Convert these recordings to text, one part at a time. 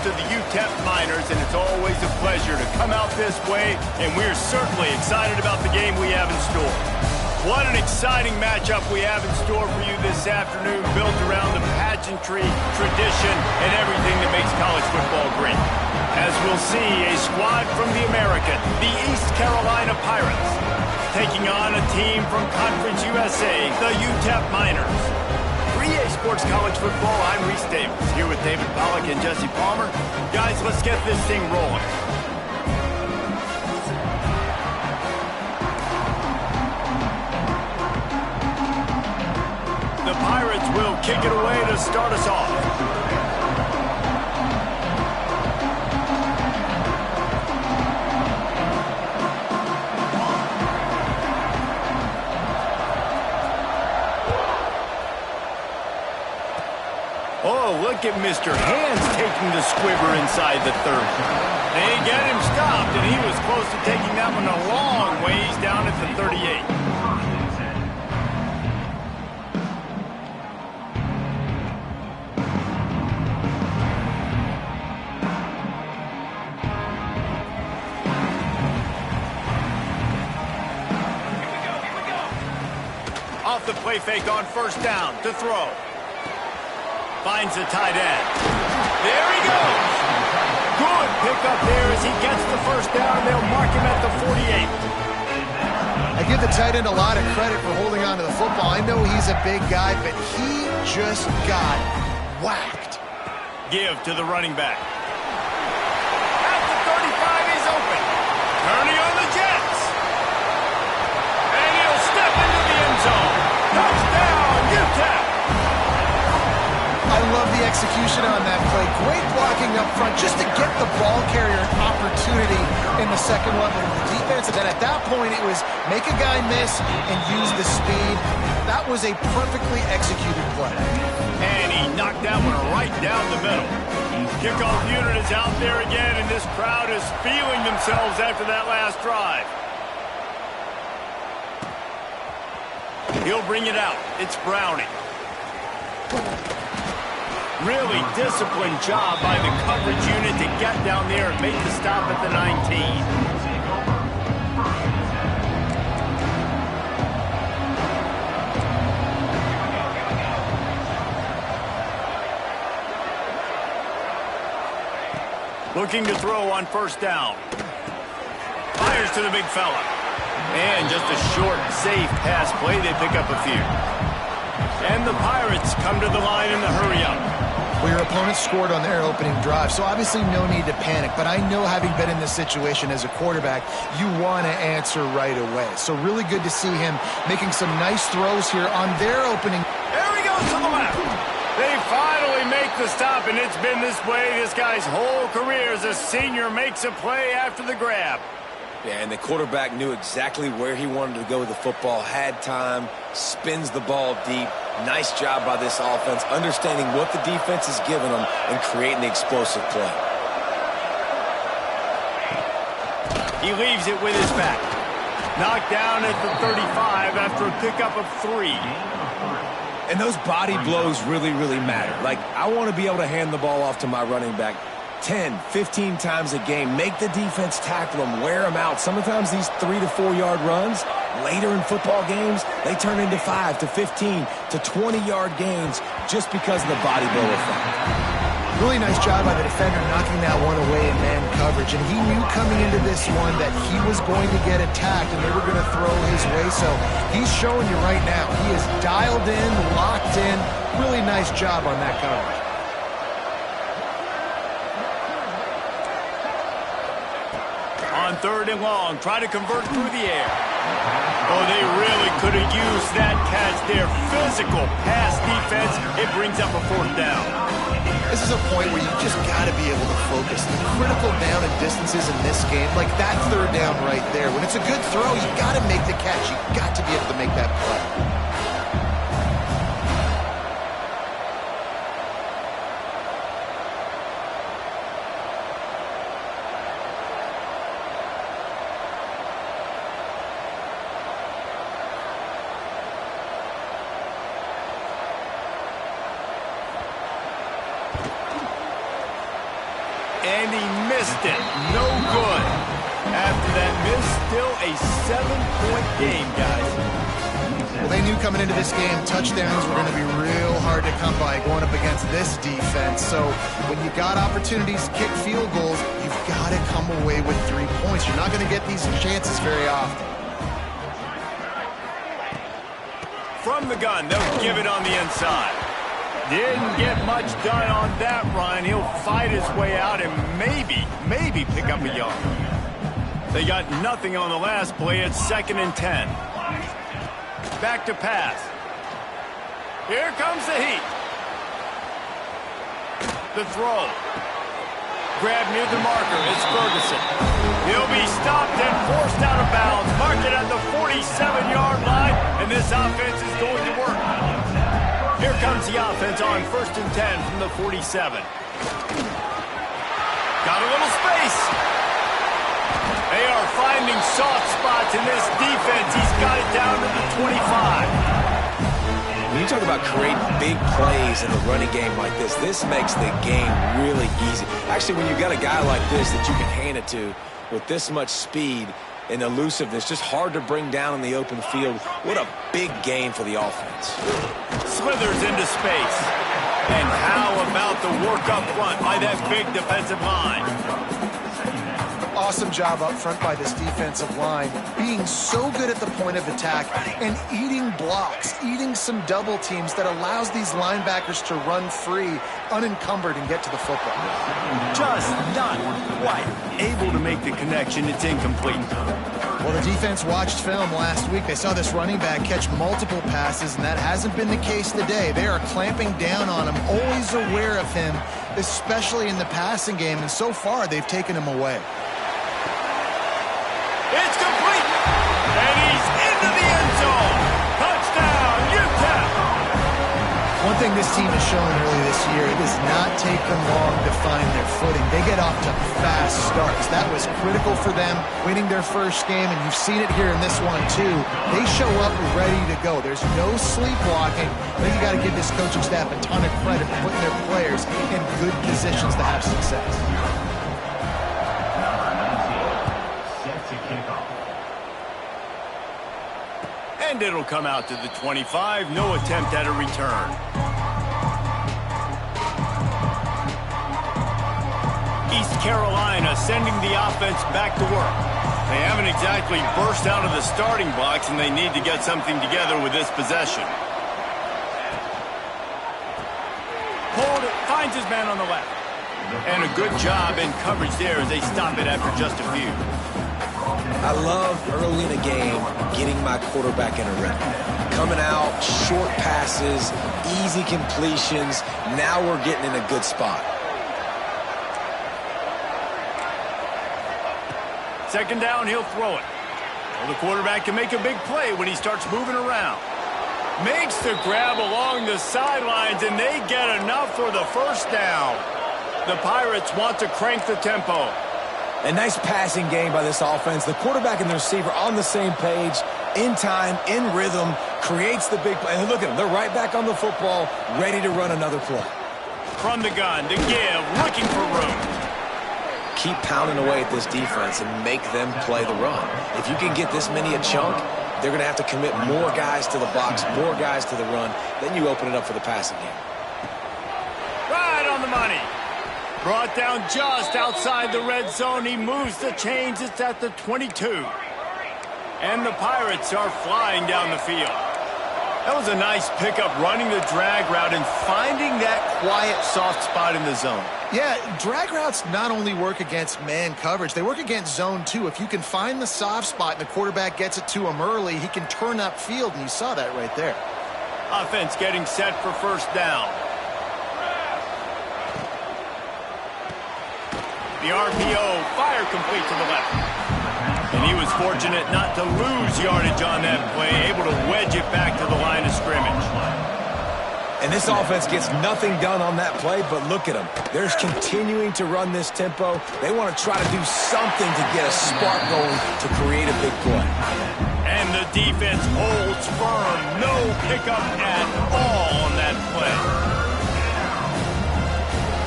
to the UTEP Miners, and it's always a pleasure to come out this way, and we're certainly excited about the game we have in store. What an exciting matchup we have in store for you this afternoon, built around the pageantry, tradition, and everything that makes college football great. As we'll see, a squad from the American, the East Carolina Pirates, taking on a team from Conference USA, the UTEP Miners. For EA Sports College Football, I'm Reese Davis, here with David Pollack and Jesse Palmer. Guys, let's get this thing rolling. The Pirates will kick it away to start us off. Oh, look at Mr. Hands taking the squibber inside the 30. They get him stopped, and he was close to taking that one a long ways down at the 38. Off the play fake on first down to throw. Finds the tight end. There he goes. Good pickup there as he gets the first down. They'll mark him at the 48. I give the tight end a lot of credit for holding on to the football. I know he's a big guy, but he just got whacked. Give to the running back. At the 35, he's open. Turning on the Jets. And he'll step into the end zone. Touchdown, UTEP. I love the execution on that play. Great blocking up front just to get the ball carrier an opportunity in the second level of the defense. And then at that point, it was make a guy miss and use the speed. That was a perfectly executed play. And he knocked that one right down the middle. Kickoff unit is out there again, and this crowd is feeling themselves after that last drive. He'll bring it out. It's Browning. Really disciplined job by the coverage unit to get down there and make the stop at the 19. Looking to throw on first down. Fires to the big fella. And just a short, safe pass play. They pick up a few. And the Pirates come to the line in the hurry-up. Well, your opponent scored on their opening drive, so obviously no need to panic. But I know, having been in this situation as a quarterback, you want to answer right away. So really good to see him making some nice throws here on their opening. There he goes to the left. They finally make the stop, and it's been this way this guy's whole career as a senior. Makes a play after the grab. Yeah, and the quarterback knew exactly where he wanted to go with the football, had time, spins the ball deep. Nice job by this offense, understanding what the defense is giving them and creating the explosive play. He leaves it with his back. Knocked down at the 35 after a pickup of 3. And those body blows really, really matter. Like, I want to be able to hand the ball off to my running back 10, 15 times a game. Make the defense tackle them, wear them out. Sometimes these 3 to 4 yard runs, later in football games, they turn into 5 to 15 to 20 yard gains just because of the body blow effect. Really nice job by the defender knocking that one away in man coverage. And he knew coming into this one that he was going to get attacked and they were going to throw his way. So he's showing you right now. He is dialed in, locked in. Really nice job on that coverage. On third and long, try to convert through the air. Oh, they really could have used that catch there. Physical pass defense. It brings up a fourth down. This is a point where you just got to be able to focus. The critical down and distances in this game, like that third down right there. When it's a good throw, you got to make the catch. You got to be able to make that play. and he missed it. No good. After that miss, still a 7-point game, guys. Well, they knew coming into this game, touchdowns were going to be real hard to come by going up against this defense. So when you got opportunities to kick field goals, you've got to come away with 3 points. You're not going to get these chances very often. From the gun, they'll give it on the inside. Didn't get much done on that run. He'll fight his way out and maybe pick up a yard. They got nothing on the last play. It's 2nd and 10. Back to pass. Here comes the heat. The throw. Grab near the marker. It's Ferguson. He'll be stopped and forced out of bounds. Marked it at the 47-yard line, and this offense is going to work. Here comes the offense on 1st and 10 from the 47. Got a little space. They are finding soft spots in this defense. He's got it down to the 25. When you talk about creating big plays in a running game like this makes the game really easy. Actually, when you've got a guy like this that you can hand it to with this much speed and elusiveness, just hard to bring down in the open field. What a big game for the offense. Slithers into space. And how about the work up front by that big defensive line? Awesome job up front by this defensive line, being so good at the point of attack and eating blocks, eating some double teams that allows these linebackers to run free, unencumbered, and get to the football. Just not quite able to make the connection. It's incomplete. Well, the defense watched film last week. They saw this running back catch multiple passes, and that hasn't been the case today. They are clamping down on him, always aware of him, especially in the passing game, and so far they've taken him away. It's complete, and he's into the end zone. Touchdown, UTEP. One thing this team has shown early this year, it does not take them long to find their footing. They get off to fast starts. That was critical for them, winning their first game, and you've seen it here in this one too. They show up ready to go. There's no sleepwalking. I think you got to give this coaching staff a ton of credit for putting their players in good positions to have success. And it'll come out to the 25. No attempt at a return. East Carolina sending the offense back to work. They haven't exactly burst out of the starting blocks, and they need to get something together with this possession. Hold it, finds his man on the left. And a good job in coverage there as they stop it after just a few. I love early in a game getting my quarterback in a rhythm. Coming out, short passes, easy completions. Now we're getting in a good spot. Second down, he'll throw it. Well, the quarterback can make a big play when he starts moving around. Makes the grab along the sidelines, and they get enough for the first down. The Pirates want to crank the tempo. A nice passing game by this offense. The quarterback and the receiver on the same page, in time, in rhythm, creates the big play. And look at them. They're right back on the football, ready to run another play. From the gun, to give, looking for room. Keep pounding away at this defense and make them play the run. If you can get this many a chunk, they're going to have to commit more guys to the box, more guys to the run. Then you open it up for the passing game. Right on the money. Brought down just outside the red zone. He moves the chains. It's at the 22. And the Pirates are flying down the field. That was a nice pickup, running the drag route and finding that quiet, soft spot in the zone. Yeah, drag routes not only work against man coverage, they work against zone too. If you can find the soft spot and the quarterback gets it to him early, he can turn upfield, and you saw that right there. Offense getting set for first down. The RPO, fire complete to the left. And he was fortunate not to lose yardage on that play, able to wedge it back to the line of scrimmage. And this offense gets nothing done on that play, but look at them. They're continuing to run this tempo. They want to try to do something to get a spark going to create a big play. And the defense holds firm. No pickup at all on that play.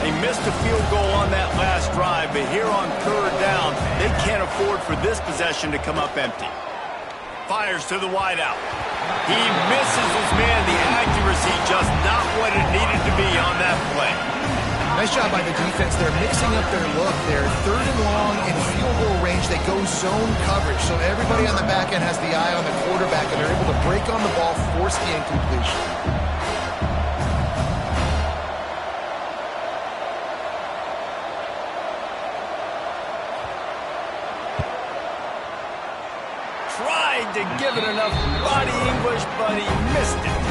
They missed a field goal on that last drive, but here on third down, they can't afford for this possession to come up empty. Fires to the wideout. He misses his man. The accuracy just not what it needed to be on that play. Nice job by the defense. They're mixing up their look. They're third and long in field goal range. They go zone coverage. So everybody on the back end has the eye on the quarterback, and they're able to break on the ball, force the incompletion. Tried to give it enough body English, but he missed it.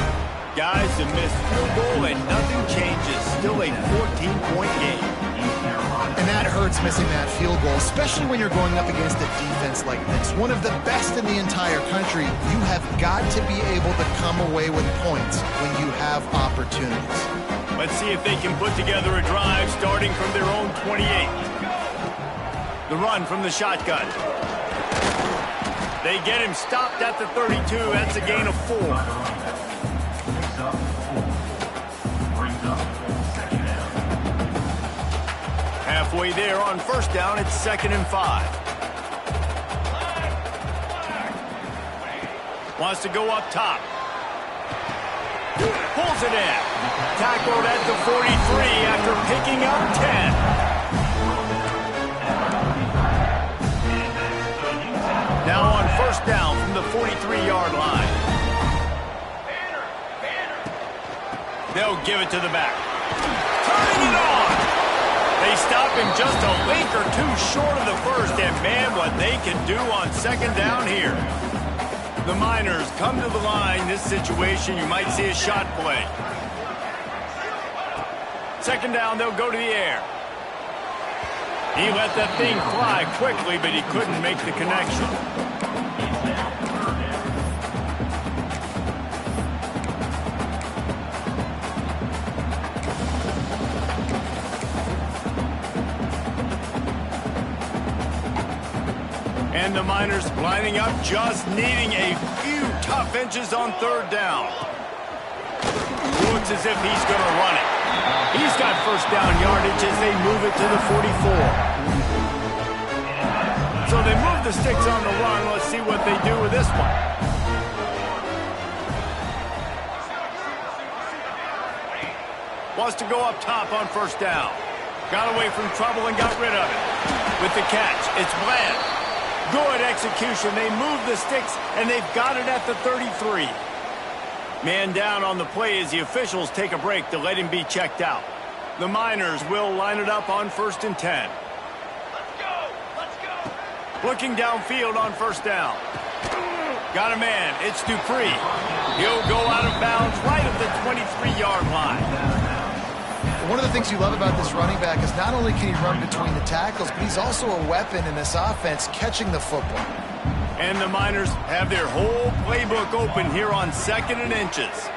Guys, a missed field goal and nothing changes. Still a 14-point game. And that hurts, missing that field goal, especially when you're going up against a defense like this. One of the best in the entire country. You have got to be able to come away with points when you have opportunities. Let's see if they can put together a drive starting from their own 28. The run from the shotgun. They get him stopped at the 32. That's a gain of 4. Halfway there on first down, it's 2nd and 5. Wants to go up top. Pulls it in. Tackled at the 43 after picking up 10. Now on first down from the 43-yard line. They'll give it to the back. Turning it on. They stop him just a link or two short of the first, and man, what they can do on 2nd down here. The Miners come to the line. This situation, you might see a shot play. 2nd down, they'll go to the air. He let that thing fly quickly, but he couldn't make the connection. And the Miners lining up, just needing a few tough inches on 3rd down. Looks as if he's going to run it. He's got first down yardage as they move it to the 44. So they move the sticks on the run. Let's see what they do with this one. Wants to go up top on first down. Got away from trouble and got rid of it. With the catch, it's Bland. Good execution. They move the sticks, and they've got it at the 33. Man down on the play as the officials take a break to let him be checked out. The Miners will line it up on 1st and 10. Let's go! Let's go! Looking downfield on first down. Got a man. It's Dupree. He'll go out of bounds right at the 23-yard line. One of the things you love about this running back is not only can he run between the tackles, but he's also a weapon in this offense catching the football. And the Miners have their whole playbook open here on 2nd and inches.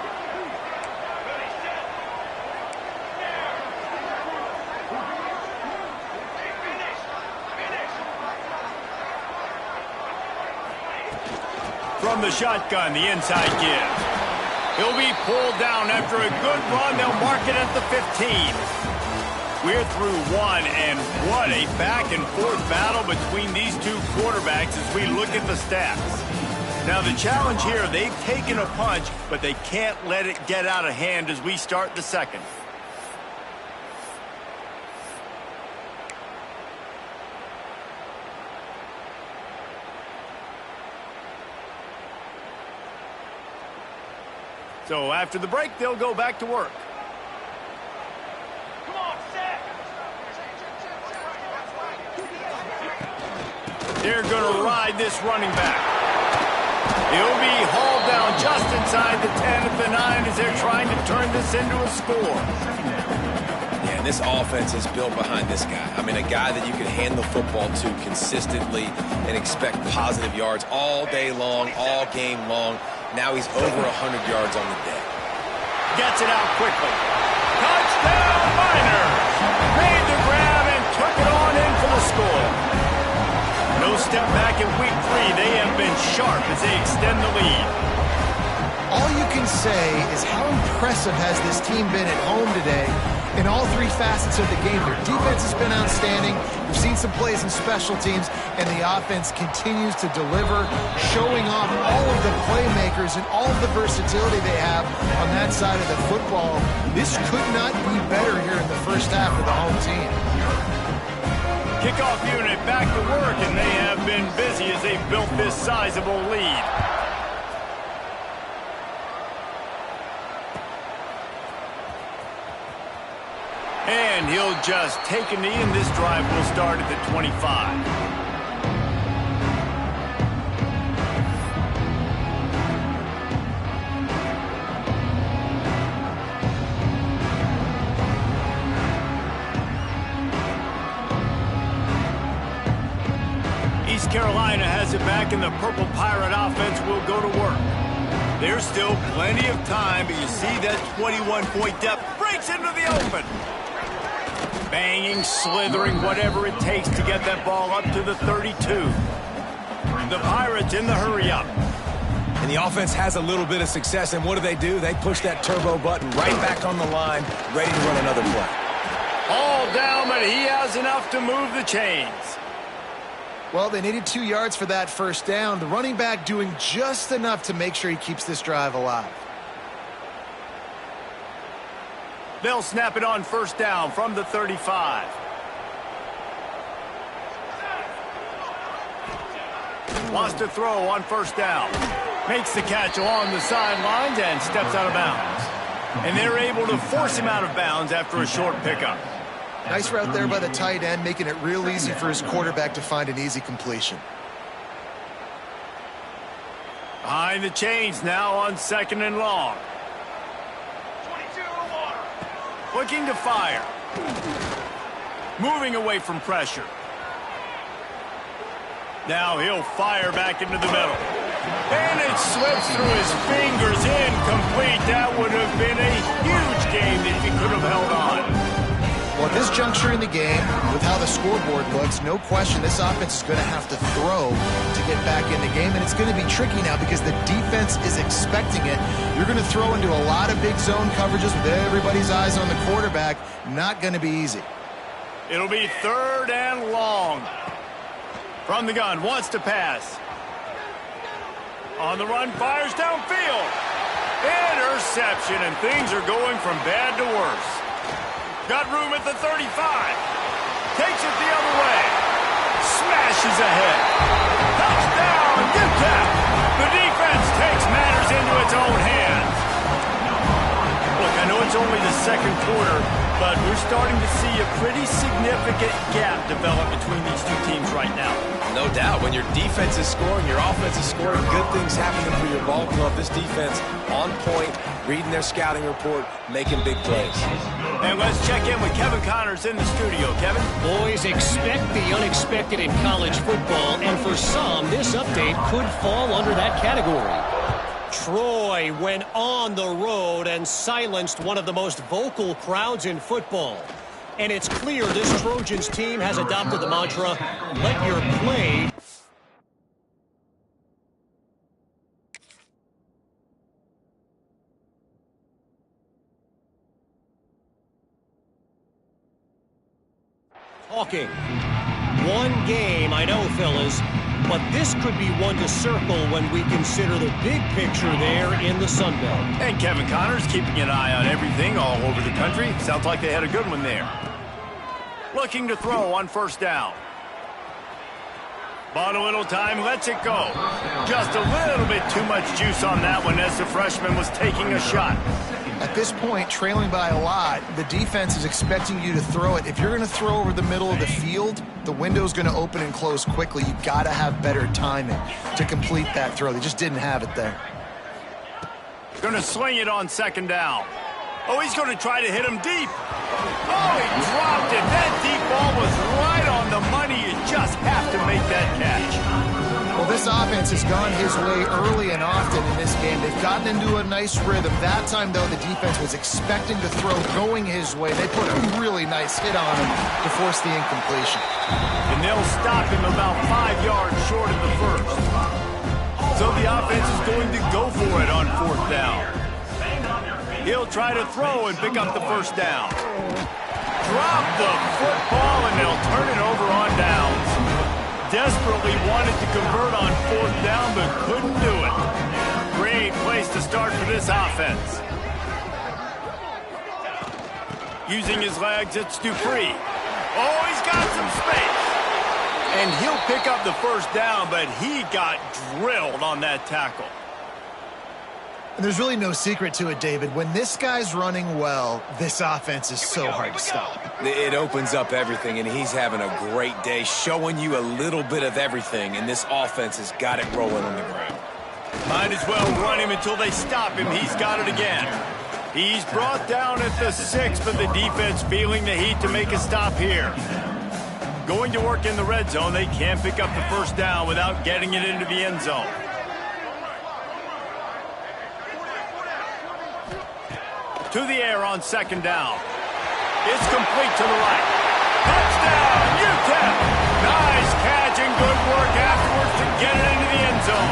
From the shotgun, the inside give. He'll be pulled down after a good run. They'll mark it at the 15. We're through one, and what a back-and-forth battle between these two quarterbacks as we look at the stats. Now, the challenge here, they've taken a punch, but they can't let it get out of hand as we start the 2nd. So after the break, they'll go back to work. Come on, set. They're going to ride this running back. He'll be hauled down just inside the 10 at the 9 as they're trying to turn this into a score. Yeah, and this offense is built behind this guy. I mean, a guy that you can hand the football to consistently and expect positive yards all day long, all game long. Now he's over 100 yards on the day. Gets it out quickly. Touchdown, Miners! Made the grab and took it on in for the score. No step back in week 3. They have been sharp as they extend the lead. All you can say is how impressive has this team been at home today, in all three facets of the game. Their defense has been outstanding. We've seen some plays in special teams, and the offense continues to deliver, showing off all of the playmakers and all of the versatility they have on that side of the football. This could not be better here in the first half for the home team. Kickoff unit back to work, and they have been busy as they've built this sizable lead. And he'll just take a knee, and this drive will start at the 25. East Carolina has it back, and the Purple Pirate offense will go to work. There's still plenty of time, but you see that 21-point depth breaks into the open. Banging, slithering, whatever it takes to get that ball up to the 32. The Pirates in the hurry-up. And the offense has a little bit of success, and what do? They push that turbo button right back on the line, ready to run another play. All down, but he has enough to move the chains. Well, they needed 2 yards for that first down. The running back doing just enough to make sure he keeps this drive alive. They'll snap it on first down from the 35. Wants to throw on first down. Makes the catch along the sidelines and steps out of bounds. And they're able to force him out of bounds after a short pickup. Nice route there by the tight end, making it real easy for his quarterback to find an easy completion. Behind the chains now on second and long. Looking to fire. Moving away from pressure. Now he'll fire back into the middle. And it slips through his fingers, incomplete. That would have been a huge game if he could have held on. Well, at this juncture in the game, with how the scoreboard looks, no question this offense is going to have to throw to get back in the game, and it's going to be tricky now because the defense is expecting it. You're going to throw into a lot of big zone coverages with everybody's eyes on the quarterback. Not going to be easy. It'll be third and long. From the gun, wants to pass. On the run, fires downfield. Interception, and things are going from bad to worse. Got room at the 35. Takes it the other way. Smashes ahead. Touchdown, UTEP. The defense takes matters into its own hands. Look, I know it's only the second quarter, but we're starting to see a pretty significant gap develop between these two teams right now. No doubt. When your defense is scoring, your offense is scoring, good things happening for your ball club. This defense on point, reading their scouting report, making big plays. And let's check in with Kevin Connors in the studio. Kevin? Boys, expect the unexpected in college football, and for some, this update could fall under that category. Troy went on the road and silenced one of the most vocal crowds in football. And it's clear this Trojans team has adopted the mantra, let your play. Talking. One game, I know, fellas, but this could be one to circle when we consider the big picture there in the Sun Belt. And Kevin Connors keeping an eye on everything all over the country. Sounds like they had a good one there. Looking to throw on first down. Bought a little time, lets it go. Just a little bit too much juice on that one as the freshman was taking a shot. At this point, trailing by a lot, the defense is expecting you to throw it. If you're going to throw over the middle of the field, the window's going to open and close quickly. You've got to have better timing to complete that throw. They just didn't have it there. Going to sling it on second down. Oh, he's going to try to hit him deep. Oh, he dropped it. That deep ball was right on the money. You just have to make that catch. Well, this offense has gone his way early and often in this game. They've gotten into a nice rhythm. That time, though, the defense was expecting to throw going his way. They put a really nice hit on him to force the incompletion. And they'll stop him about 5 yards short of the first. So the offense is going to go for it on fourth down. He'll try to throw and pick up the first down. Drop the football, and they'll turn it over on downs. Desperately wanted to convert on fourth down, but couldn't do it. Great place to start for this offense. Using his legs, it's Dupree. Oh, he's got some space. And he'll pick up the first down, but he got drilled on that tackle. And there's really no secret to it, David. When this guy's running well, this offense is so hard to stop. It opens up everything, and he's having a great day, showing you a little bit of everything, and this offense has got it rolling on the ground. Might as well run him until they stop him. He's got it again. He's brought down at the 6, but the defense feeling the heat to make a stop here. Going to work in the red zone. They can't pick up the first down without getting it into the end zone. To the air on second down. It's complete to the right. Touchdown, UTEP! Nice catch and good work afterwards to get it into the end zone.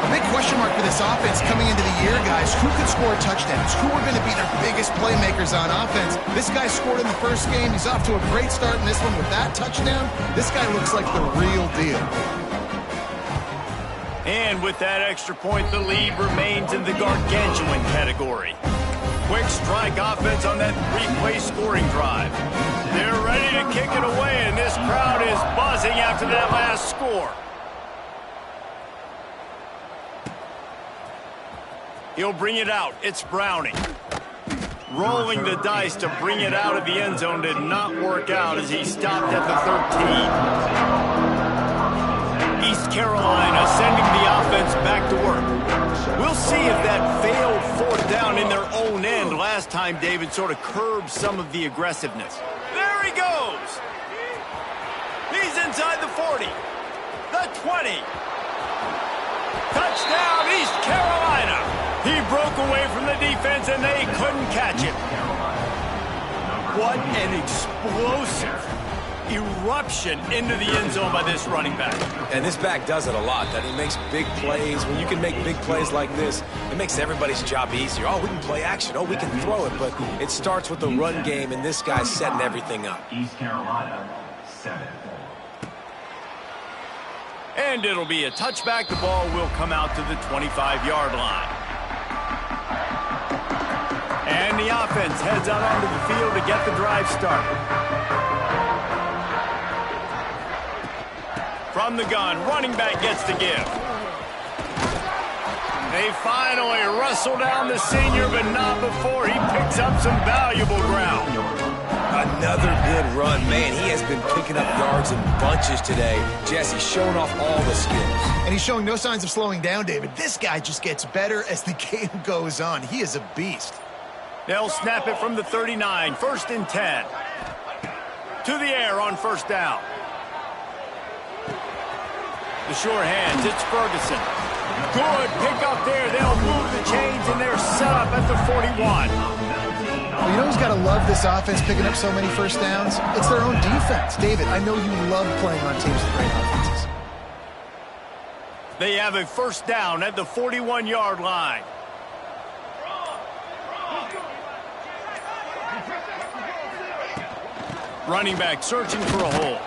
A big question mark for this offense coming into the year, guys. Who could score touchdowns? Who are going to be their biggest playmakers on offense? This guy scored in the first game. He's off to a great start in this one with that touchdown. This guy looks like the real deal. And with that extra point, the lead remains in the gargantuan category. Quick strike offense on that three-play scoring drive. They're ready to kick it away, and this crowd is buzzing after that last score. He'll bring it out. It's Browning. Rolling the dice to bring it out of the end zone did not work out as he stopped at the 13. East Carolina sending the offense back to work. We'll see if that failed fourth down in their own end last time David sort of curbed some of the aggressiveness. There he goes. He's inside the 40, the 20. Touchdown, East Carolina. He broke away from the defense and they couldn't catch him. What an explosive eruption into the end zone by this running back. And this back does it a lot. That he makes big plays. When you can make big plays like this, it makes everybody's job easier. Oh, we can play action. Oh, we can throw it. But it starts with the run game, and this guy's setting everything up. East Carolina, 7. And it'll be a touchback. The ball will come out to the 25-yard line. And the offense heads out onto the field to get the drive started. From the gun, running back gets to give. They finally wrestle down the senior, but not before he picks up some valuable ground. Another good run. Man, he has been picking up yards in bunches today. Jesse showing off all the skills. And he's showing no signs of slowing down, David. This guy just gets better as the game goes on. He is a beast. They'll snap it from the 39, 1st and 10. To the air on first down. The sure hands, it's Ferguson. Good pick up there. They'll move the chains, and they're set up at the 41. Well, you know who's got to love this offense picking up so many first downs? It's their own defense. David, I know you love playing on teams with great offenses. They have a first down at the 41-yard line. Running back searching for a hole.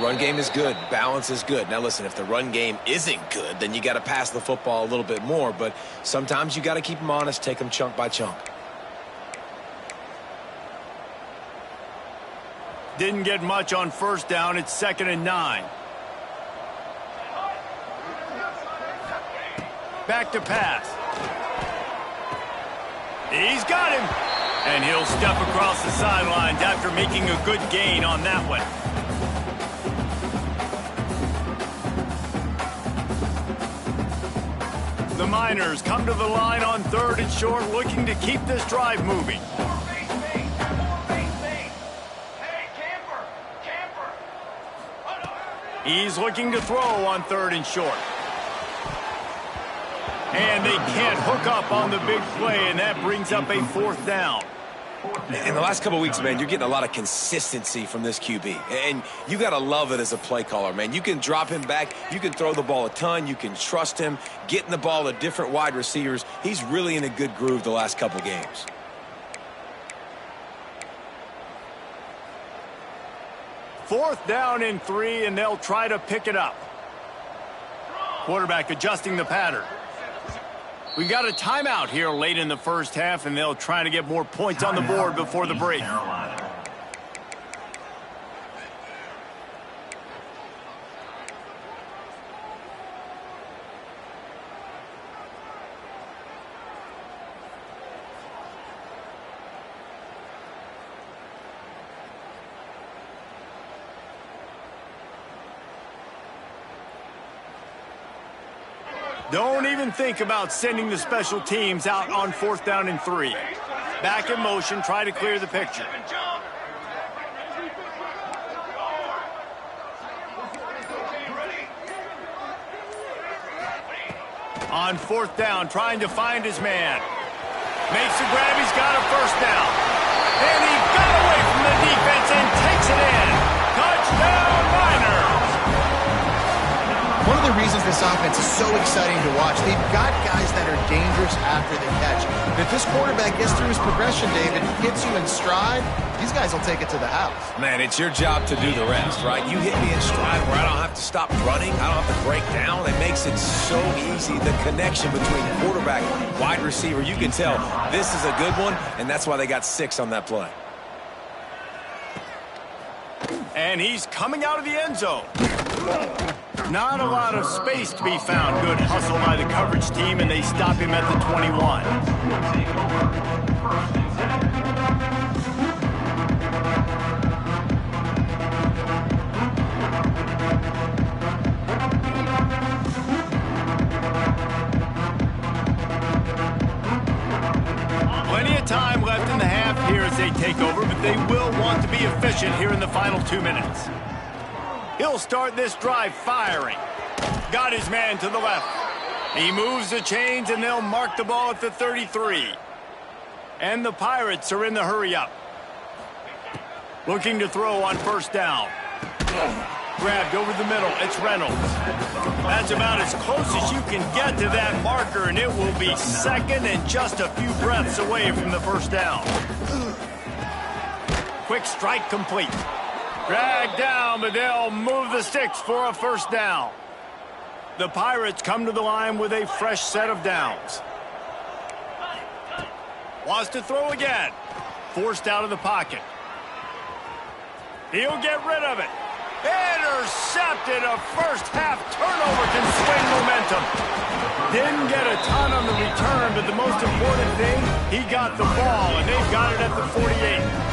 Run game is good. Balance is good. Now, listen, if the run game isn't good, then you got to pass the football a little bit more. But sometimes you got to keep them honest, take them chunk by chunk. Didn't get much on first down. It's 2nd and 9. Back to pass. He's got him. And he'll step across the sidelines after making a good gain on that one. The Miners come to the line on 3rd and short, looking to keep this drive moving. He's looking to throw on 3rd and short. And they can't hook up on the big play, and that brings up a 4th down. In the last couple of weeks, man, you're getting a lot of consistency from this QB. And you got to love it as a play caller, man. You can drop him back. You can throw the ball a ton. You can trust him. Getting the ball to different wide receivers. He's really in a good groove the last couple games. Fourth down and 3, and they'll try to pick it up. Quarterback adjusting the pattern. We got a timeout here late in the first half, and they'll try to get more points on the board before the break. Don't even think about sending the special teams out on fourth down and 3. Back in motion, try to clear the picture. On fourth down, trying to find his man. Makes the grab, he's got a first down. And he got away from the defense and takes it in. Touchdown, Niners! One of the reasons this offense is so exciting to watch, they've got guys that are dangerous after the catch. And if this quarterback gets through his progression, David, hits you in stride, these guys will take it to the house. Man, it's your job to do the rest, right? You hit me in stride where I don't have to stop running. I don't have to break down. It makes it so easy. The connection between quarterback and wide receiver, you can tell this is a good one, and that's why they got 6 on that play. And he's coming out of the end zone. Not a lot of space to be found. Good hustle by the coverage team, and they stop him at the 21. Plenty of time left in the half here as they take over, but they will want to be efficient here in the final 2 minutes. He'll start this drive firing. Got his man to the left. He moves the chains, and they'll mark the ball at the 33. And the Pirates are in the hurry-up. Looking to throw on first down. Grabbed over the middle. It's Reynolds. That's about as close as you can get to that marker, and it will be second and just a few breaths away from the first down. Quick strike complete. Dragged down, but they'll move the sticks for a first down. The Pirates come to the line with a fresh set of downs. Wants to throw again. Forced out of the pocket. He'll get rid of it. Intercepted. A first-half turnover can swing momentum. Didn't get a ton on the return, but the most important thing, he got the ball, and they've got it at the 48.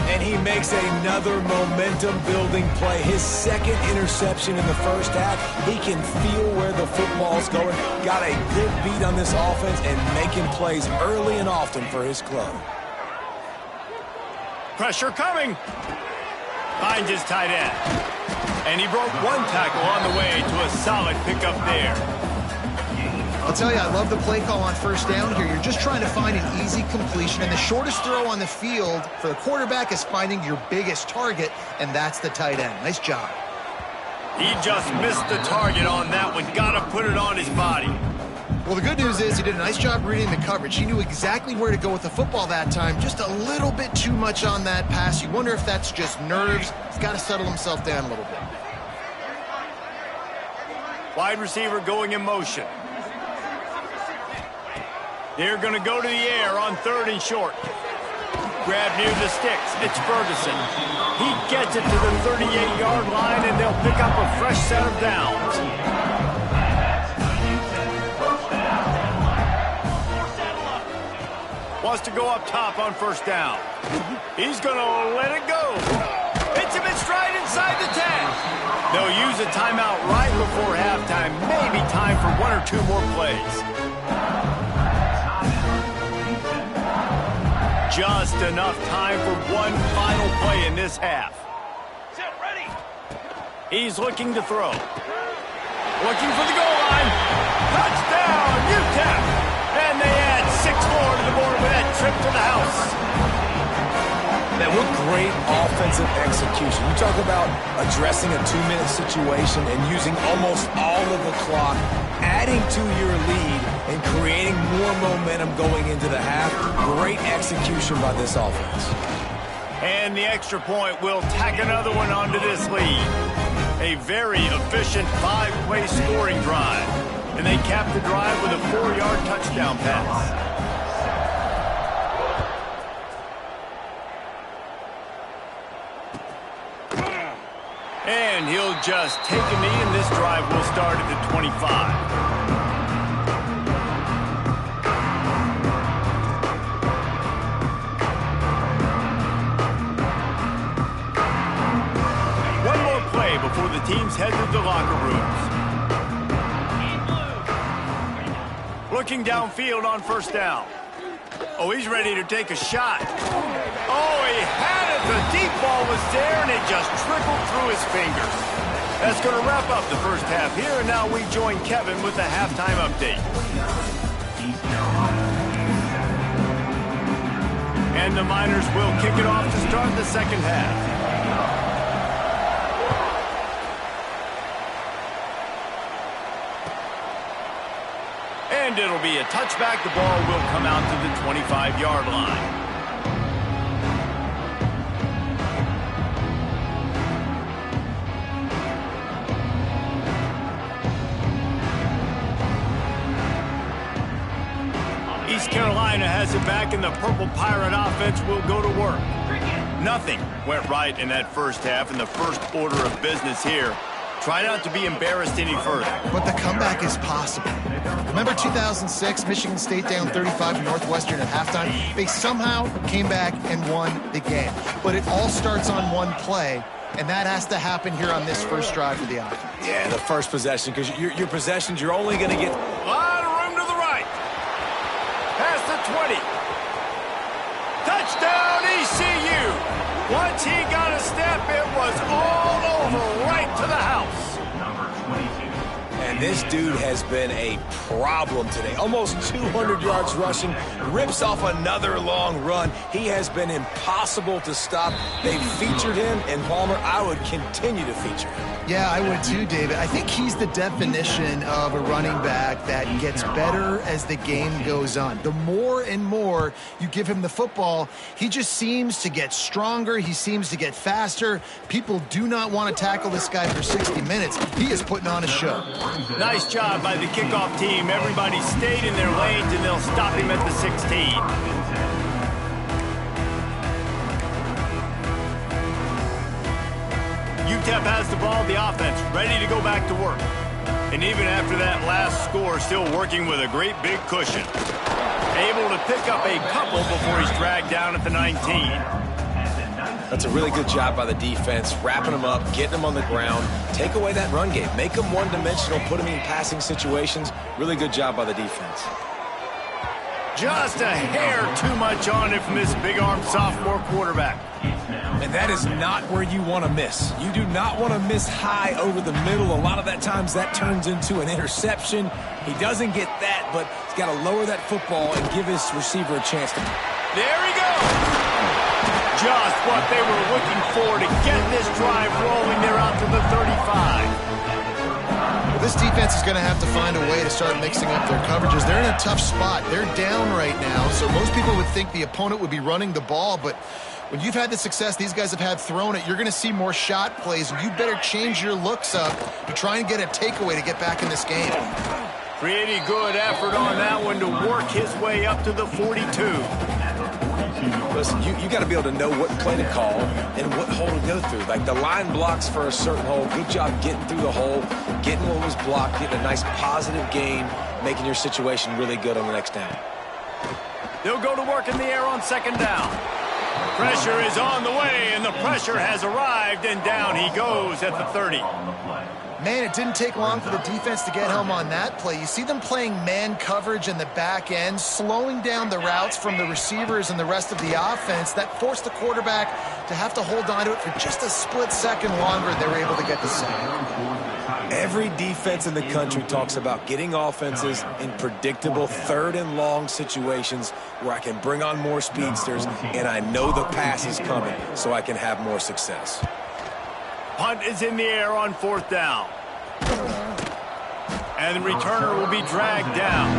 And he makes another momentum-building play. His second interception in the first half. He can feel where the football's going. Got a good beat on this offense and making plays early and often for his club. Pressure coming. Finds his tight end. And he broke one tackle on the way to a solid pickup there. I'll tell you, I love the play call on first down here. You're just trying to find an easy completion, and the shortest throw on the field for the quarterback is finding your biggest target, and that's the tight end. Nice job. He just missed the target on that one. Got to put it on his body. Well, the good news is he did a nice job reading the coverage. He knew exactly where to go with the football that time. Just a little bit too much on that pass. You wonder if that's just nerves. He's got to settle himself down a little bit. Wide receiver going in motion. They're going to go to the air on third and short. Grab near the sticks. It's Ferguson. He gets it to the 38-yard line, and they'll pick up a fresh set of downs. Wants to go up top on first down. He's going to let it go. Hits him in stride inside the 10. They'll use a timeout right before halftime. Maybe time for 1 or 2 more plays. Just enough time for one final play in this half. He's looking to throw. Looking for the goal line. Touchdown, UTEP! And they add 6 more to the board with that trip to the house. Man, what great offensive execution. You talk about addressing a 2-minute situation and using almost all of the clock, adding to your lead and creating more momentum going into the half. Great execution by this offense. And the extra point will tack another one onto this lead. A very efficient 5-play scoring drive. And they cap the drive with a 4-yard touchdown pass. And he'll just take a knee, and this drive will start at the 25. One more play before the teams head to the locker rooms. Looking downfield on first down. Oh, he's ready to take a shot. Oh, he had it. The deep ball was there, and it just trickled through his fingers. That's going to wrap up the first half here, and now we join Kevin with the halftime update. And the Miners will kick it off to start the second half. And it'll be a touchback. The ball will come out to the 25-yard line. East Carolina has it back, and the Purple Pirate offense will go to work. Nothing went right in that first half, in the first order of business here. Try not to be embarrassed any further. But the comeback is possible. Remember 2006, Michigan State down 35 to Northwestern at halftime? They somehow came back and won the game. But it all starts on one play, and that has to happen here on this first drive for the offense. Yeah, the first possession, because your possessions, you're only going to get... A lot of room to the right. Past the 20. Touchdown, ECU. Once he got a step, it was all over, right to the house. And this dude has been a problem today. Almost 200 yards rushing, rips off another long run. He has been impossible to stop. They've featured him, and Palmer, I would continue to feature him. Yeah, I would too, David. I think he's the definition of a running back that gets better as the game goes on. The more and more you give him the football, he just seems to get stronger. He seems to get faster. People do not want to tackle this guy for 60 minutes. He is putting on a show. Nice job by the kickoff team. Everybody stayed in their lanes, and they'll stop him at the 16. UTEP has the ball, the offense ready to go back to work. And even after that last score, still working with a great big cushion. Able to pick up a couple before he's dragged down at the 19. That's a really good job by the defense, wrapping them up, getting them on the ground, take away that run game, make them one-dimensional, put them in passing situations. Really good job by the defense. Just a hair too much on it from this big-armed sophomore quarterback. And that is not where you want to miss. You do not want to miss high over the middle. A lot of that times that turns into an interception. He doesn't get that, but he's got to lower that football and give his receiver a chance to... There he goes! Just what they were looking for to get this drive rolling. They're out to the 35. Well, this defense is going to have to find a way to start mixing up their coverages. They're in a tough spot. They're down right now, so most people would think the opponent would be running the ball, but when you've had the success these guys have had throwing it, you're going to see more shot plays, and you better change your looks up to try and get a takeaway to get back in this game. Pretty good effort on that one to work his way up to the 42. Listen, you got to be able to know what play to call and what hole to go through. Like the line blocks for a certain hole. Good job getting through the hole, getting what was blocked, getting a nice positive gain, making your situation really good on the next down. They'll go to work in the air on second down. Pressure is on the way, and the pressure has arrived, and down he goes at the 30. Man, it didn't take long for the defense to get home on that play. You see them playing man coverage in the back end, slowing down the routes from the receivers and the rest of the offense. That forced the quarterback to have to hold on to it for just a split second longer. They were able to get the sack. Every defense in the country talks about getting offenses in predictable third and long situations where I can bring on more speedsters and I know the pass is coming so I can have more success. Punt is in the air on 4th down. And the returner will be dragged down.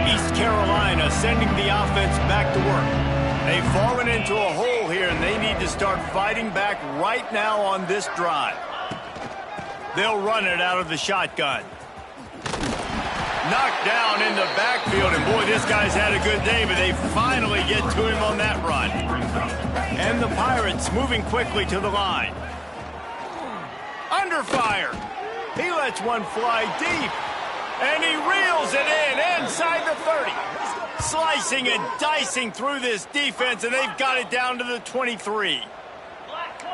East Carolina sending the offense back to work. They've fallen into a hole here, and they need to start fighting back right now on this drive. They'll run it out of the shotgun. Knocked down in the backfield, and boy, this guy's had a good day, but they finally get to him on that run. And the Pirates moving quickly to the line. Under fire. He lets one fly deep, and he reels it in inside the 30. Slicing and dicing through this defense, and they've got it down to the 23.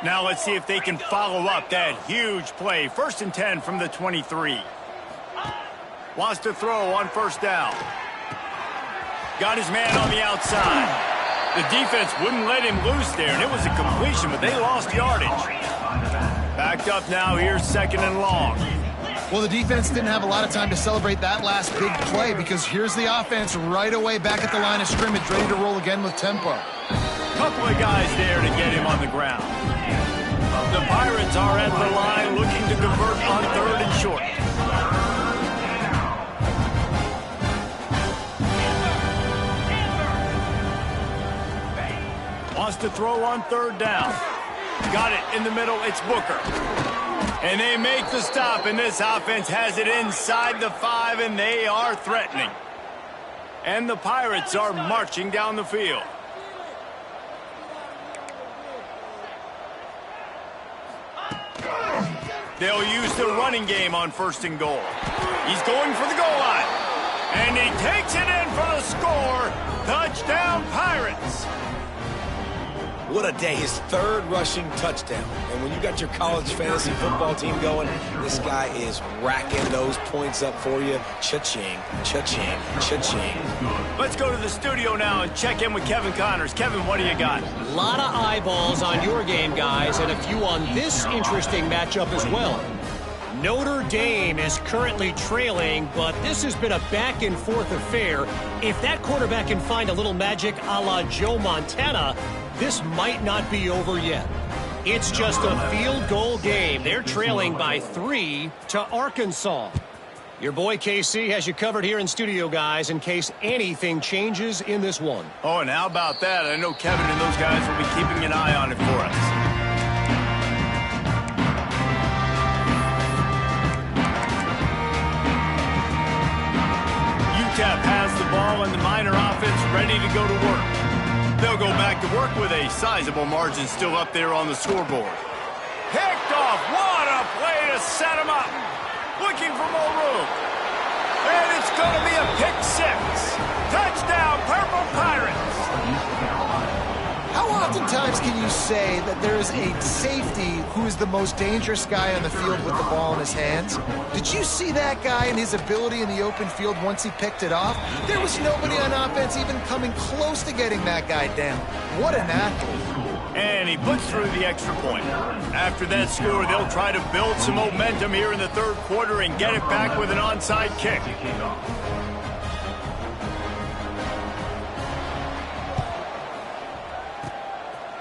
Now let's see if they can follow up that huge play. 1st and 10 from the 23. Wants to throw on 1st down. Got his man on the outside. The defense wouldn't let him loose there, and it was a completion, but they lost yardage. Backed up now, here's 2nd and long. Well, the defense didn't have a lot of time to celebrate that last big play because here's the offense right away back at the line of scrimmage, ready to roll again with tempo. Couple of guys there to get him on the ground. The Pirates are at the line looking to convert on 3rd and short. Wants to throw on 3rd down. Got it in the middle, it's Booker. And they make the stop, and this offense has it inside the 5, and they are threatening. And the Pirates are marching down the field. They'll use the running game on 1st and goal. He's going for the goal line. And he takes it in for the score. Touchdown, Pirates. What a day, his 3rd rushing touchdown. And when you got your college fantasy football team going, this guy is racking those points up for you. Cha-ching, cha-ching, cha-ching. Let's go to the studio now and check in with Kevin Connors. Kevin, what do you got? A lot of eyeballs on your game, guys, and a few on this interesting matchup as well. Notre Dame is currently trailing, but this has been a back-and-forth affair. If that quarterback can find a little magic a la Joe Montana, this might not be over yet. It's just a field goal game. They're trailing by 3 to Arkansas. Your boy KC has you covered here in studio, guys, in case anything changes in this one. Oh, and how about that? I know Kevin and those guys will be keeping an eye on it for us. UTEP has the ball and the Miner offense ready to go to work. They'll go back to work with a sizable margin still up there on the scoreboard. Picked off. What a play to set him up. Looking for more room. And it's going to be a pick 6. Touchdown, Purple Pirates. How oftentimes can you say that there is a safety who is the most dangerous guy on the field with the ball in his hands? Did you see that guy and his ability in the open field once he picked it off? There was nobody on offense even coming close to getting that guy down. What an athlete. And he puts through the extra point. After that score, they'll try to build some momentum here in the 3rd quarter and get it back with an onside kick.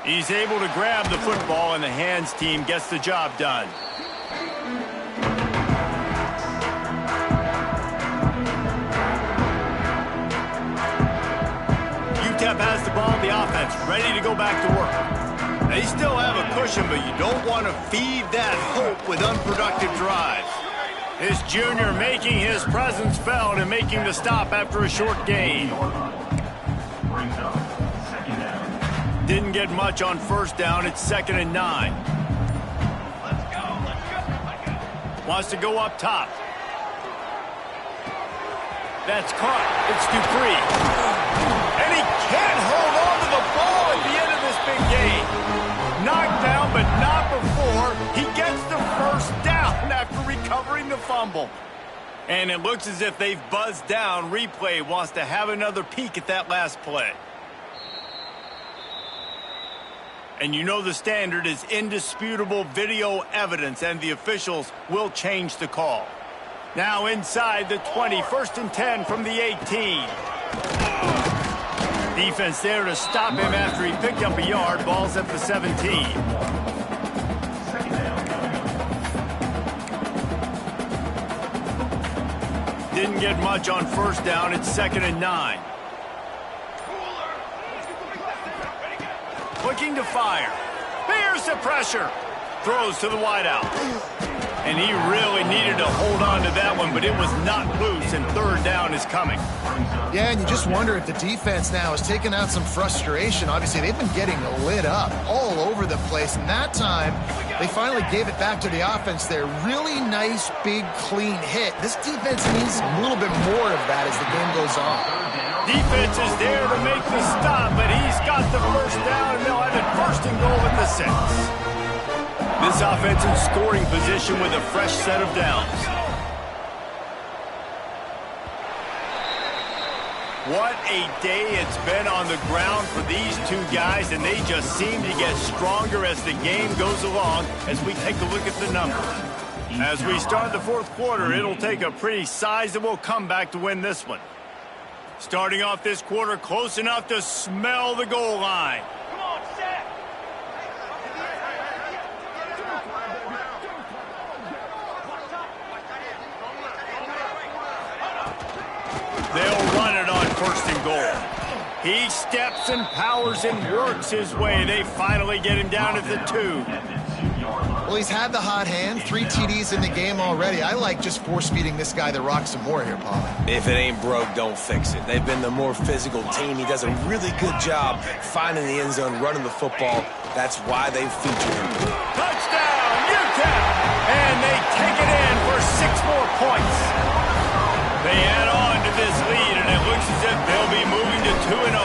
He's able to grab the football, and the hands team gets the job done. UTEP has the ball, the offense ready to go back to work. They still have a cushion, but you don't want to feed that hope with unproductive drives. This junior making his presence felt and making the stop after a short gain. Didn't get much on 1st down. It's 2nd and 9. Wants to go up top. That's caught. It's Dupree. And he can't hold on to the ball at the end of this big game. Knocked down, but not before he gets the 1st down after recovering the fumble. And it looks as if they've buzzed down. Replay wants to have another peek at that last play. And you know the standard is indisputable video evidence, and the officials will change the call. Now inside the 20, 1st and 10 from the 18. Defense there to stop him after he picked up a yard. Ball's at the 17. Didn't get much on 1st down. It's 2nd and 9. Looking to fire. Bears the pressure. Throws to the wideout. And he really needed to hold on to that one, but it was not loose, and 3rd down is coming. Yeah, and you just wonder if the defense now has taken out some frustration. Obviously, they've been getting lit up all over the place, and that time they finally gave it back to the offense there. Really nice, big, clean hit. This defense needs a little bit more of that as the game goes on. Defense is there to make the stop, but he's got the 1st down, and they'll have it 1st and goal at the 6. This offense in scoring position with a fresh set of downs. What a day it's been on the ground for these two guys, and they just seem to get stronger as the game goes along as we take a look at the numbers. As we start the 4th quarter, it'll take a pretty sizable comeback to win this one. Starting off this quarter close enough to smell the goal line. They'll run it on 1st and goal. He steps and powers and works his way. They finally get him down at the 2. Well, he's had the hot hand, 3 TDs in the game already. I like just force-feeding this guy the rock some more here, Paul. If it ain't broke, don't fix it. They've been the more physical team. He does a really good job finding the end zone, running the football. That's why they've featured him. Touchdown, UTEP! And they take it in for 6 more points. They add on to this lead, and it looks as if they'll be moving to 2-0.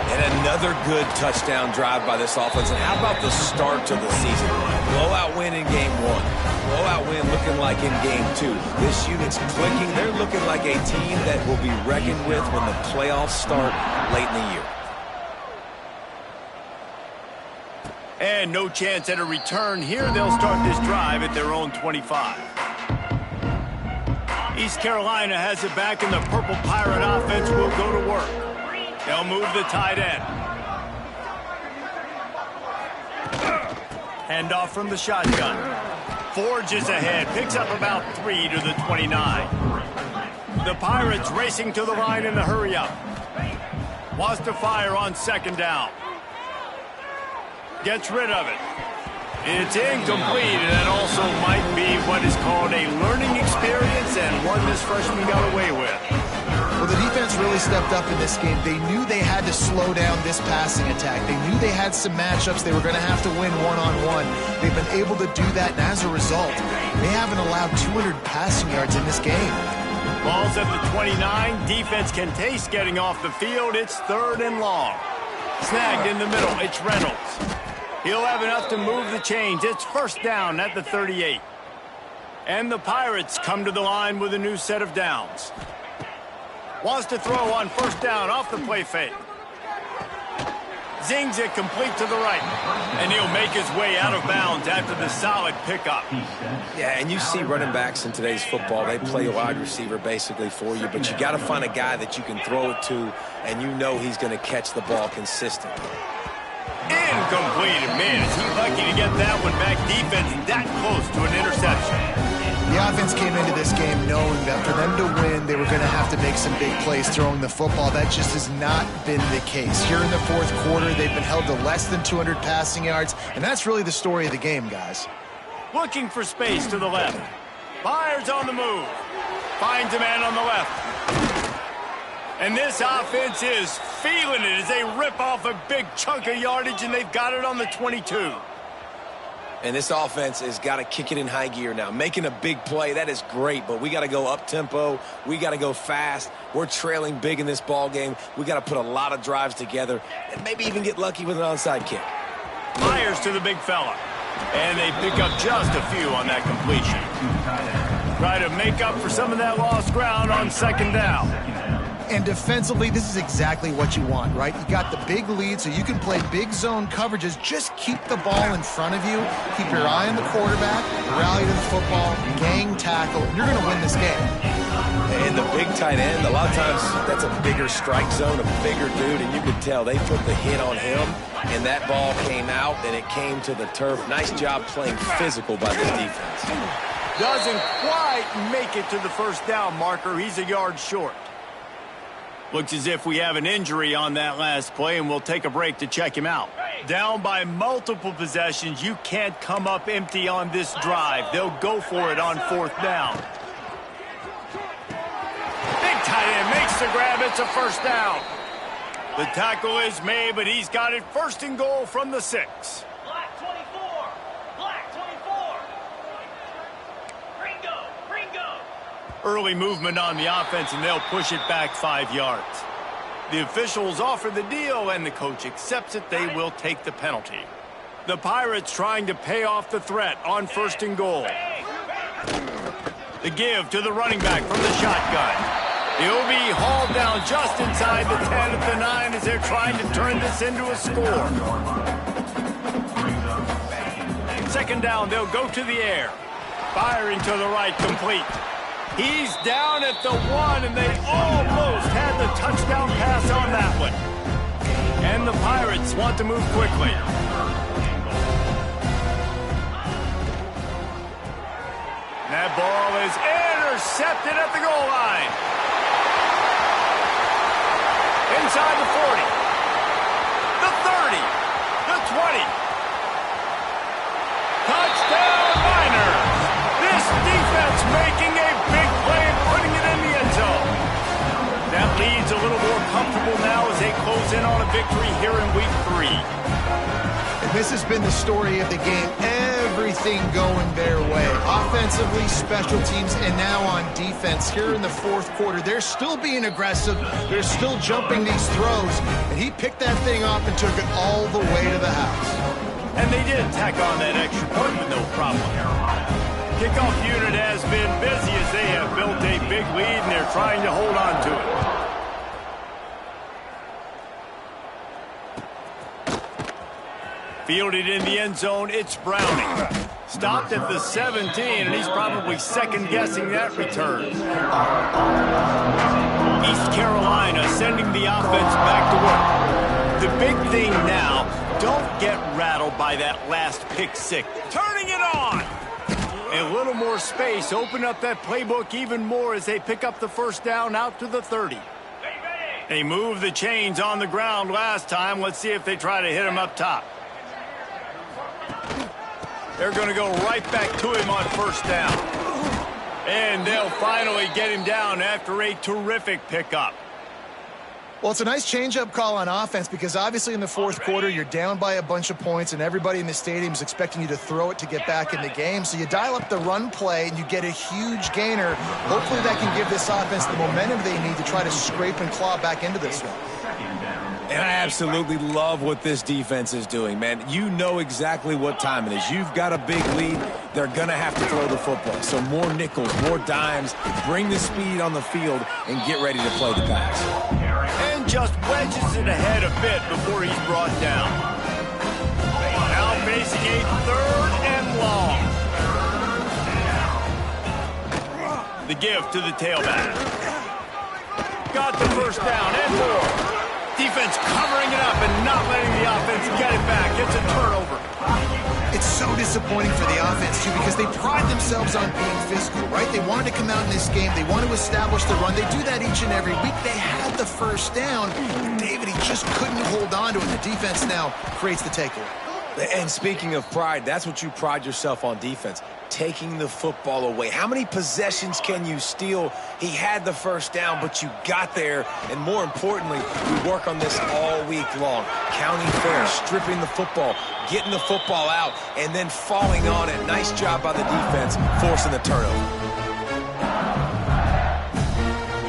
And another good touchdown drive by this offense. And how about the start to the season? Blowout win in game 1. Blowout win looking like in game 2. This unit's clicking. They're looking like a team that will be reckoned with when the playoffs start late in the year. And no chance at a return here. They'll start this drive at their own 25. East Carolina has it back, and the Purple Pirate offense will go to work. They'll move the tight end. Handoff from the shotgun. Forges ahead, picks up about 3 to the 29. The Pirates racing to the line in the hurry-up. Wants to fire on 2nd down. Gets rid of it. It's incomplete, and that also might be what is called a learning experience, and one this freshman got away with. Well, the defense really stepped up in this game. They knew they had to slow down this passing attack. They knew they had some matchups they were going to have to win one-on-one. They've been able to do that, and as a result, they haven't allowed 200 passing yards in this game. Ball's at the 29. Defense can taste getting off the field. It's 3rd and long. Snagged in the middle. It's Reynolds. He'll have enough to move the chains. It's 1st down at the 38. And the Pirates come to the line with a new set of downs. Wants to throw on 1st down off the play fake. Zings it complete to the right. And he'll make his way out of bounds after the solid pickup. Yeah, and you see running backs in today's football, they play a wide receiver basically for you, but you got to find a guy that you can throw it to, and you know he's going to catch the ball consistently. Incomplete. Man, is he lucky to get that one back. Defense that close to an interception. The offense came into this game knowing that for them to win, they were going to have to make some big plays throwing the football. That just has not been the case. Here in the 4th quarter, they've been held to less than 200 passing yards, and that's really the story of the game, guys. Looking for space to the left. Fires on the move. Finds a man on the left. And this offense is feeling it as they rip off a big chunk of yardage, and they've got it on the 22. And this offense has got to kick it in high gear now. Making a big play, that is great, but we got to go up-tempo. We got to go fast. We're trailing big in this ball game. We got to put a lot of drives together and maybe even get lucky with an onside kick. Fires to the big fella. And they pick up just a few on that completion. Try to make up for some of that lost ground on 2nd down. And defensively, this is exactly what you want, right? You got the big lead, so you can play big zone coverages. Just keep the ball in front of you. Keep your eye on the quarterback, rally to the football, gang tackle, and you're going to win this game. And the big tight end, a lot of times that's a bigger strike zone, a bigger dude, and you could tell they put the hit on him, and that ball came out, and it came to the turf. Nice job playing physical by this defense. Doesn't quite make it to the first down marker. He's a yard short. Looks as if we have an injury on that last play, and we'll take a break to check him out. Down by multiple possessions, you can't come up empty on this drive. They'll go for it on fourth down. Big tight end makes the grab. It's a first down. The tackle is made, but he's got it first and goal from the 6. Black 24. Black 24. Ringo. Early movement on the offense, and they'll push it back 5 yards. The officials offer the deal, and the coach accepts it. They will take the penalty. The Pirates trying to pay off the threat on first and goal. The give to the running back from the shotgun. He'll be hauled down just inside the 10 at the 9 as they're trying to turn this into a score. Second down, they'll go to the air. Firing to the right, complete. He's down at the 1, and they almost had the touchdown pass on that one. And the Pirates want to move quickly. That ball is intercepted at the goal line. Inside the 40. The 30. The 20. Touchdown Niners. This defense making a big play and putting it in the end zone. That lead's a little more comfortable now as they close in on a victory here in week 3. And this has been the story of the game. Everything going their way. Offensively, special teams, and now on defense. Here in the fourth quarter, they're still being aggressive. They're still jumping these throws. And he picked that thing up and took it all the way to the house. And they did tack on that extra point with no problem. Kickoff unit has been busy as they have built a big lead, and they're trying to hold on to it. Fielded in the end zone, it's Browning. Stopped at the 17, and he's probably second-guessing that return. East Carolina sending the offense back to work. The big thing now, don't get rattled by that last pick six. Turning it on! A little more space, open up that playbook even more as they pick up the first down out to the 30. They moved the chains on the ground last time. Let's see if they try to hit him up top. They're going to go right back to him on first down. And they'll finally get him down after a terrific pickup. Well, it's a nice change-up call on offense because obviously in the fourth quarter, you're down by a bunch of points and everybody in the stadium is expecting you to throw it to get back in the game. So you dial up the run play and you get a huge gainer. Hopefully that can give this offense the momentum they need to try to scrape and claw back into this one. And I absolutely love what this defense is doing, man. You know exactly what time it is. You've got a big lead. They're going to have to throw the football. So more nickels, more dimes, bring the speed on the field, and get ready to play the pass. And just wedges it ahead a bit before he's brought down. Now facing a third and long. The give to the tailback. Got the first down and more. Defense covering it up and not letting the offense get it back. It's a turnover. It's so disappointing for the offense, too, because they pride themselves on being physical, right? They wanted to come out in this game. They want to establish the run. They do that each and every week. They had the first down. And David, he just couldn't hold on to it. The defense now creates the takeaway. And speaking of pride, that's what you pride yourself on defense, taking the football away. How many possessions can you steal? He had the first down, but you got there. And more importantly, we work on this all week long. Counting fair, stripping the football, getting the football out, and then falling on it. Nice job by the defense, forcing the turnover.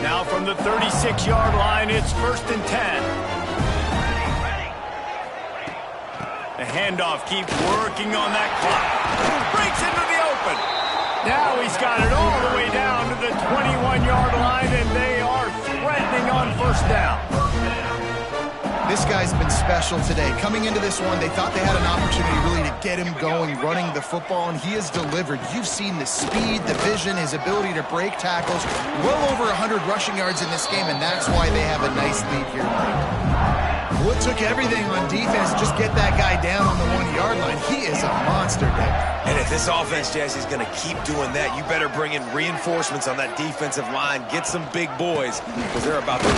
Now from the 36-yard line, it's 1st and 10. The handoff keeps working on that clock. Breaks into the open. Now he's got it all the way down to the 21-yard line, and they are threatening threatening on first down. This guy's been special today. Coming into this one, they thought they had an opportunity really to get him going, running the football, and he has delivered. You've seen the speed, the vision, his ability to break tackles. Well over 100 rushing yards in this game, and that's why they have a nice lead here tonight. Well, it took everything on defense to just get that guy down on the 1-yard line. He is a monster, Dick. And if this offense, Jesse's going to keep doing that, you better bring in reinforcements on that defensive line. Get some big boys, because they're about to...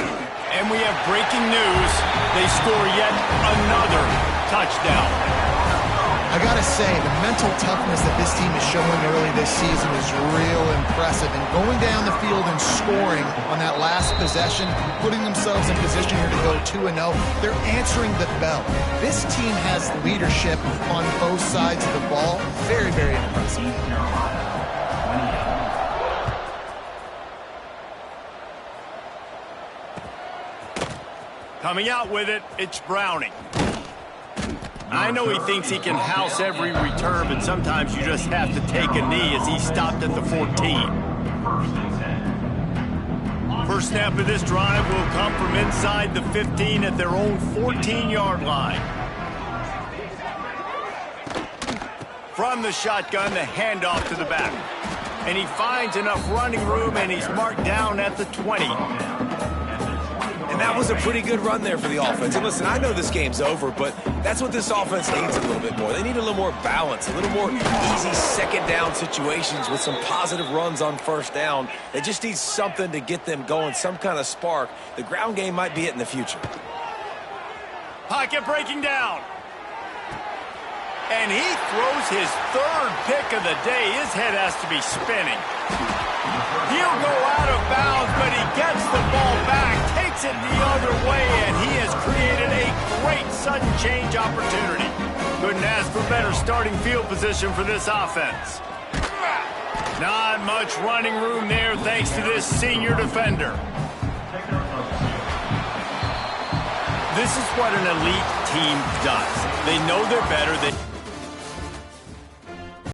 And we have breaking news. They score yet another touchdown. I got to say, the mental toughness that this team is showing early this season is real impressive. And going down the field and scoring on that last possession, putting themselves in position here to go 2-0, they're answering the bell. This team has leadership on both sides of the ball. Very, very impressive. Coming out with it, it's Browning. I know he thinks he can house every return, but sometimes you just have to take a knee as he stopped at the 14. First snap of this drive will come from inside the 15 at their own 14-yard line. From the shotgun, the handoff to the back. And he finds enough running room, and he's marked down at the 20. And that was a pretty good run there for the offense. And listen, I know this game's over, but that's what this offense needs a little bit more. They need a little more balance, a little more easy second down situations with some positive runs on first down. They just need something to get them going, some kind of spark. The ground game might be it in the future. Pocket breaking down. And he throws his third pick of the day. His head has to be spinning. He'll go out of bounds, but he gets the ball back, takes it the other way, and he has created a great sudden change opportunity. Couldn't ask for better starting field position for this offense. Not much running room there thanks to this senior defender. This is what an elite team does. They know they're better.